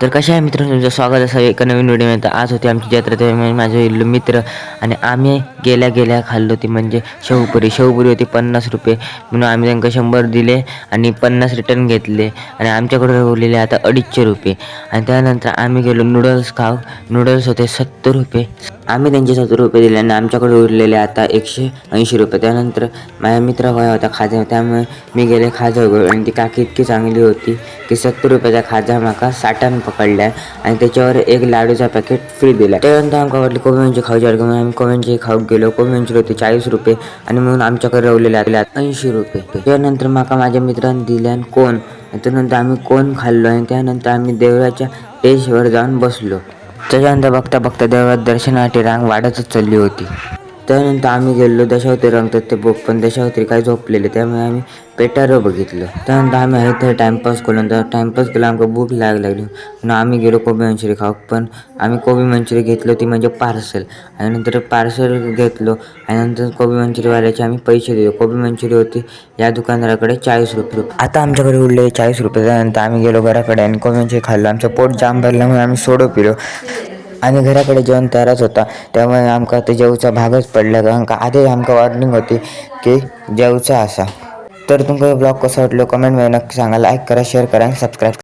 तर कशा आहे मित्रांनो, तुमचं स्वागत असावं एका नवीन व्हिडिओमध्ये. आज होती आमची जत्रा, त्यामुळे माझे मित्र आणि आम्ही गेल्या खाल्लो ती म्हणजे शेवपुरी होती 50 रुपये. म्हणून आम्ही त्यांना 100 दिले आणि 50 रिटर्न घेतले आणि आमच्याकडे उरलेले आता 250 रुपये. आणि त्यानंतर आम्ही गेलो नूडल्स होते 70 रुपये. आम्ही त्यांचे 70 रुपये दिले आणि आमच्याकडे उरलेले आता 180 रुपये. त्यानंतर माझ्या मित्र होता खाजा, त्यामुळे मी गेले खाजा आणि ती काकी इतकी चांगली होती की 70 रुपयाचा खाजा माका 60 पकडल्या आणि त्याच्यावर एक लाडूचा पॅकेट फ्री दिला. त्यानंतर आमका वाटली कोबी मंचुरी खाऊची वाटली, म्हणून आम्ही कोबी मंचुरी खाऊक गेलो. कोबी मंचुरी होते 40 रुपये आणि म्हणून आमच्याकडे राहिलेले 80 रुपये. त्यानंतर माका माझ्या मित्रांनी दिल्या कोण. त्यानंतर आम्ही कोण खाल्लो आणि त्यानंतर आम्ही देवळाच्या टेजवर जाऊन बसलो. त्याच्यानंतर बघता देवळात दर्शनासाठी रांग वाढतच चालली होती. त्यानंतर आम्ही गेलो दशावतारी रंगतात ते बुक, पण दशावतारी काही झोपलेले, त्यामुळे आम्ही पेटारो बघितलं. त्यानंतर आम्ही इथे टाइमपास केलो. नंतर टाइमपास केला, आमका भूक लागली म्हणून आम्ही गेलो कोबी मंचुरी खाऊ. पण आम्ही कोबी मंचुरी घेतलो ती म्हणजे पार्सल, आणि नंतर पार्सल घेतलो आणि नंतर कोबी मंचुरीवाल्याचे आम्ही पैसे दिले. कोबी मंचुरी होती या दुकानदाराकडे 40 रुपये. आता आमच्याकडे उरले 40 रुपये. त्यानंतर आम्ही गेलो घराकडे आणि कोबी मंचुरी खाल्लो. आमचं पोट जाम भरल्यामुळे आम्ही सोडो पिलो आणि घराकडे जेवण तयारच होता, त्यामुळे आमका ते जेवचा भागच पडला. कारण का आधी आमका वॉर्निंग होती की जेवचा असा. तर तुमचा ब्लॉग कसा वाटलो कमेंटमध्ये नक्की सांगा. लाईक करा, शेअर करा आणि सबस्क्राईब करा.